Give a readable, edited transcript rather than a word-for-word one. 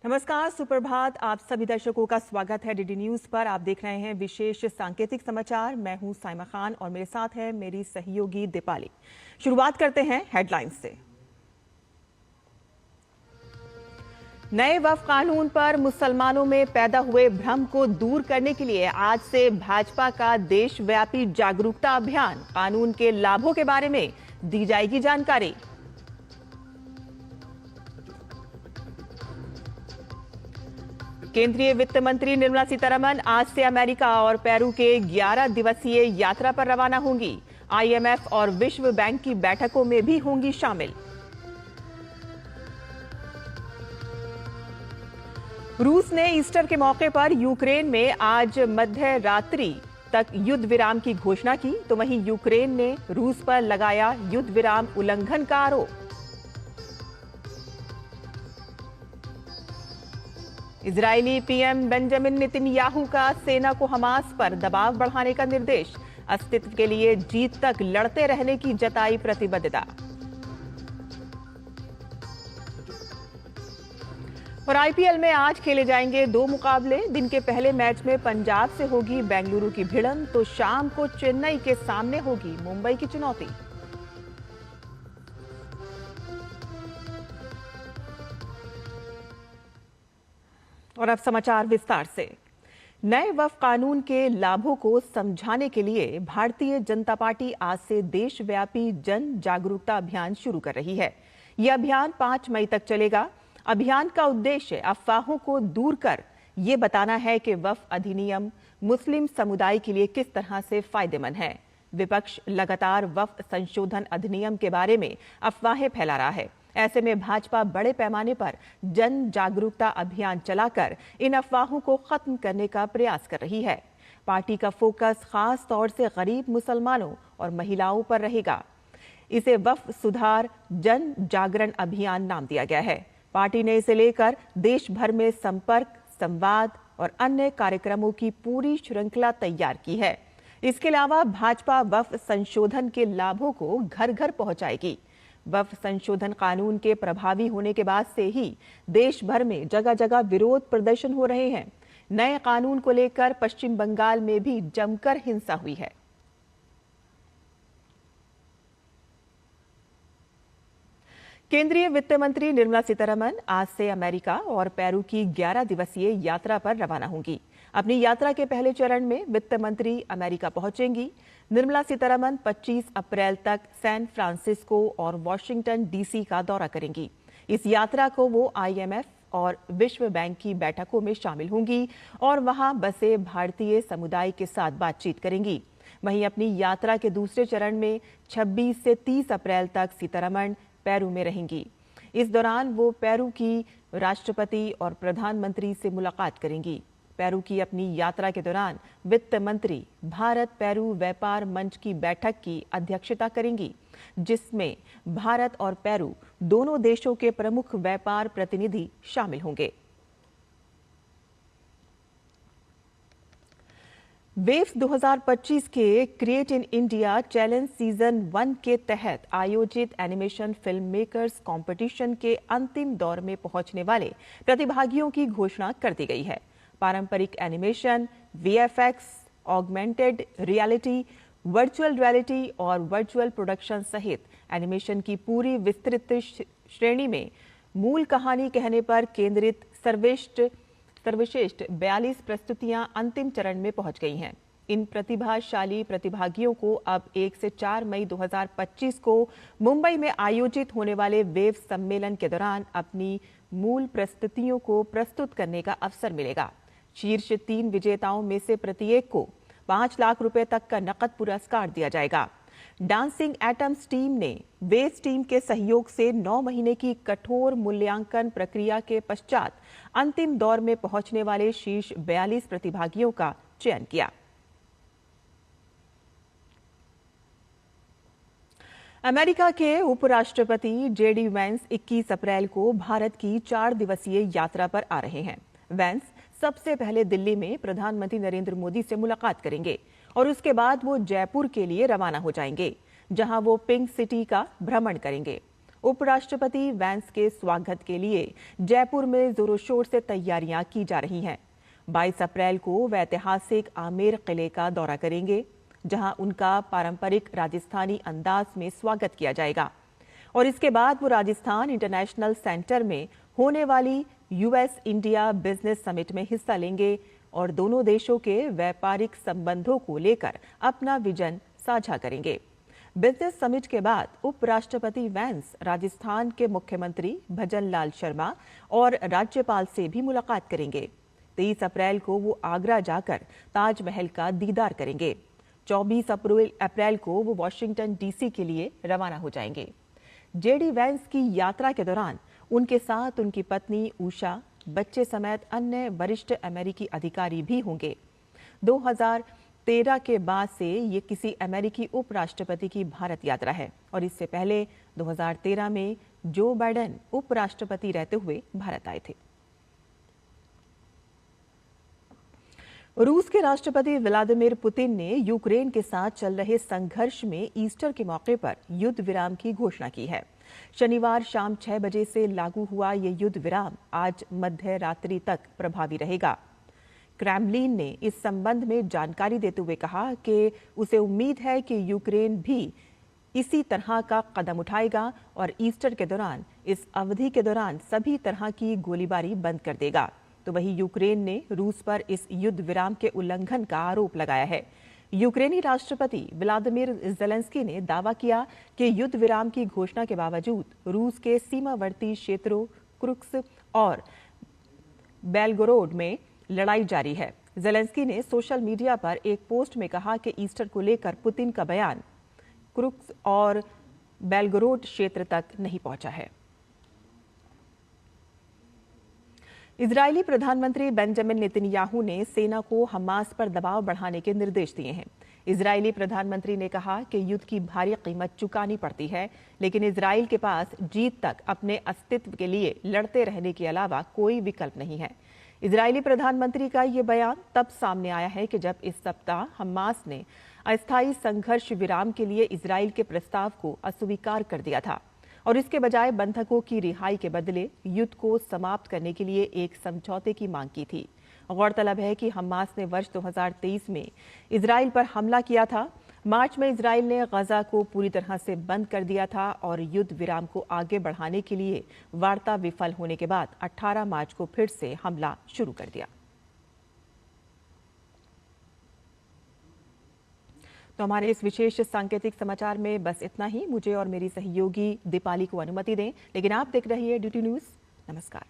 नमस्कार, सुप्रभात। आप सभी दर्शकों का स्वागत है डीडी न्यूज पर। आप देख रहे हैं विशेष सांकेतिक समाचार। मैं हूं साइमा खान और मेरे साथ है मेरी सहयोगी दीपाली। शुरुआत करते हैं हेडलाइंस से। नए वक्फ कानून पर मुसलमानों में पैदा हुए भ्रम को दूर करने के लिए आज से भाजपा का देशव्यापी जागरूकता अभियान। कानून के लाभों के बारे में दी जाएगी जानकारी। केंद्रीय वित्त मंत्री निर्मला सीतारमण आज से अमेरिका और पेरू के 11 दिवसीय यात्रा पर रवाना होंगी। आईएमएफ और विश्व बैंक की बैठकों में भी होंगी शामिल। रूस ने ईस्टर के मौके पर यूक्रेन में आज मध्य रात्रि तक युद्ध विराम की घोषणा की, तो वहीं यूक्रेन ने रूस पर लगाया युद्ध विराम उल्लंघन का आरोप। इजरायली पीएम बेंजामिन नेतन्याहू का सेना को हमास पर दबाव बढ़ाने का निर्देश। अस्तित्व के लिए जीत तक लड़ते रहने की जताई प्रतिबद्धता। और आईपीएल में आज खेले जाएंगे 2 मुकाबले। दिन के पहले मैच में पंजाब से होगी बेंगलुरु की भिड़ंत, तो शाम को चेन्नई के सामने होगी मुंबई की चुनौती। और अब समाचार विस्तार से। नए वक्फ कानून के लाभों को समझाने के लिए भारतीय जनता पार्टी आज से देशव्यापी जन जागरूकता अभियान शुरू कर रही है। यह अभियान 5 मई तक चलेगा। अभियान का उद्देश्य अफवाहों को दूर कर ये बताना है कि वक्फ अधिनियम मुस्लिम समुदाय के लिए किस तरह से फायदेमंद है। विपक्ष लगातार वक्फ संशोधन अधिनियम के बारे में अफवाहें फैला रहा है। ऐसे में भाजपा बड़े पैमाने पर जन जागरूकता अभियान चलाकर इन अफवाहों को खत्म करने का प्रयास कर रही है। पार्टी का फोकस खास तौर से गरीब मुसलमानों और महिलाओं पर रहेगा। इसे वक्फ सुधार जन जागरण अभियान नाम दिया गया है। पार्टी ने इसे लेकर देश भर में संपर्क, संवाद और अन्य कार्यक्रमों की पूरी श्रृंखला तैयार की है। इसके अलावा भाजपा वक्फ संशोधन के लाभों को घर घर पहुंचाएगी। वक्फ संशोधन कानून के प्रभावी होने के बाद से ही देश भर में जगह जगह विरोध प्रदर्शन हो रहे हैं। नए कानून को लेकर पश्चिम बंगाल में भी जमकर हिंसा हुई है। केंद्रीय वित्त मंत्री निर्मला सीतारमण आज से अमेरिका और पेरू की 11 दिवसीय यात्रा पर रवाना होंगी। अपनी यात्रा के पहले चरण में वित्त मंत्री अमेरिका पहुंचेंगी। निर्मला सीतारमण 25 अप्रैल तक सैन फ्रांसिस्को और वॉशिंगटन डीसी का दौरा करेंगी। इस यात्रा को वो आईएमएफ और विश्व बैंक की बैठकों में शामिल होंगी और वहां बसे भारतीय समुदाय के साथ बातचीत करेंगी। वहीं अपनी यात्रा के दूसरे चरण में 26 से 30 अप्रैल तक सीतारमण पेरू में रहेंगी। इस दौरान वो पेरू की राष्ट्रपति और प्रधानमंत्री से मुलाकात करेंगी। पेरू की अपनी यात्रा के दौरान वित्त मंत्री भारत पेरू व्यापार मंच की बैठक की अध्यक्षता करेंगी, जिसमें भारत और पेरू दोनों देशों के प्रमुख व्यापार प्रतिनिधि शामिल होंगे। वेव्स 2025 के create in India challenge season 1 के तहत आयोजित एनिमेशन फिल्म मेकर्स कंपटीशन के अंतिम दौर में पहुंचने वाले प्रतिभागियों की घोषणा कर दी गई है। पारंपरिक animation, VFX, augmented reality, virtual reality और वर्चुअल प्रोडक्शन सहित एनिमेशन की पूरी विस्तृत श्रेणी में मूल कहानी कहने पर केंद्रित सर्वश्रेष्ठ 42 प्रस्तुतियां अंतिम चरण में पहुंच गई हैं। इन प्रतिभाशाली प्रतिभागियों को अब 1 से 4 मई 2025 को मुंबई में आयोजित होने वाले वेव सम्मेलन के दौरान अपनी मूल प्रस्तुतियों को प्रस्तुत करने का अवसर मिलेगा। शीर्ष 3 विजेताओं में से प्रत्येक को 5 लाख रुपए तक का नकद पुरस्कार दिया जाएगा। डांसिंग एटम्स टीम ने वेव्स टीम के सहयोग से 9 महीने की कठोर मूल्यांकन प्रक्रिया के पश्चात अंतिम दौर में पहुंचने वाले शीर्ष 42 प्रतिभागियों का चयन किया। अमेरिका के उपराष्ट्रपति जेडी वैंस 21 अप्रैल को भारत की 4 दिवसीय यात्रा पर आ रहे हैं। वैंस सबसे पहले दिल्ली में प्रधानमंत्री नरेंद्र मोदी से मुलाकात करेंगे और उसके बाद वो जयपुर के लिए रवाना हो जाएंगे, जहां वो पिंक सिटी का भ्रमण करेंगे। उपराष्ट्रपति वैंस के स्वागत के लिए जयपुर में जोरों शोर से तैयारियां की जा रही हैं। 22 अप्रैल को वे ऐतिहासिक आमेर किले का दौरा करेंगे, जहां उनका पारंपरिक राजस्थानी अंदाज में स्वागत किया जाएगा और इसके बाद वो राजस्थान इंटरनेशनल सेंटर में होने वाली यूएस इंडिया बिजनेस समिट में हिस्सा लेंगे और दोनों देशों के व्यापारिक संबंधों को लेकर अपना विजन साझा करेंगे। बिजनेस समिट के बाद उपराष्ट्रपति वैंस राजस्थान के मुख्यमंत्री भजन लाल शर्मा और राज्यपाल से भी मुलाकात करेंगे। 23 अप्रैल को वो आगरा जाकर ताजमहल का दीदार करेंगे। 24 अप्रैल को वो वॉशिंगटन डीसी के लिए रवाना हो जाएंगे। जेडी वैंस की यात्रा के दौरान उनके साथ उनकी पत्नी उषा, बच्चे समेत अन्य वरिष्ठ अमेरिकी अधिकारी भी होंगे। 2013 के बाद से ये किसी अमेरिकी उपराष्ट्रपति की भारत यात्रा है और इससे पहले 2013 में जो बाइडेन उपराष्ट्रपति रहते हुए भारत आए थे। रूस के राष्ट्रपति व्लादिमीर पुतिन ने यूक्रेन के साथ चल रहे संघर्ष में ईस्टर के मौके पर युद्ध विराम की घोषणा की है। शनिवार शाम 6 बजे से लागू हुआ ये युद्ध विराम आज मध्य रात्रि तक प्रभावी रहेगा। क्रेमलिन ने इस संबंध में जानकारी देते हुए कहा कि उसे उम्मीद है कि यूक्रेन भी इसी तरह का कदम उठाएगा और ईस्टर के दौरान इस अवधि के दौरान सभी तरह की गोलीबारी बंद कर देगा। तो वहीं यूक्रेन ने रूस पर इस युद्ध विराम के उल्लंघन का आरोप लगाया है। यूक्रेनी राष्ट्रपति व्लादिमीर ज़ेलेंस्की ने दावा किया कि युद्ध विराम की घोषणा के बावजूद रूस के सीमावर्ती क्षेत्रों क्रुक्स और बेलगोरोड में लड़ाई जारी है। ज़ेलेंस्की ने सोशल मीडिया पर एक पोस्ट में कहा कि ईस्टर को लेकर पुतिन का बयान क्रुक्स और बेलगोरोड क्षेत्र तक नहीं पहुंचा है। इजरायली प्रधानमंत्री बेंजामिन नेतन्याहू ने सेना को हमास पर दबाव बढ़ाने के निर्देश दिए हैं। इजरायली प्रधानमंत्री ने कहा कि युद्ध की भारी कीमत चुकानी पड़ती है, लेकिन इजरायल के पास जीत तक अपने अस्तित्व के लिए लड़ते रहने के अलावा कोई विकल्प नहीं है। इजरायली प्रधानमंत्री का ये बयान तब सामने आया है कि जब इस सप्ताह हमास ने अस्थायी संघर्ष विराम के लिए इजरायल के प्रस्ताव को अस्वीकार कर दिया था और इसके बजाय बंधकों की रिहाई के बदले युद्ध को समाप्त करने के लिए एक समझौते की मांग की थी। गौरतलब है कि हमास ने वर्ष 2023 में इजरायल पर हमला किया था। मार्च में इजरायल ने गजा को पूरी तरह से बंद कर दिया था और युद्ध विराम को आगे बढ़ाने के लिए वार्ता विफल होने के बाद 18 मार्च को फिर से हमला शुरू कर दिया। तो हमारे इस विशेष सांकेतिक समाचार में बस इतना ही। मुझे और मेरी सहयोगी दीपाली को अनुमति दें, लेकिन आप देख रही है ड्यूटी न्यूज। नमस्कार।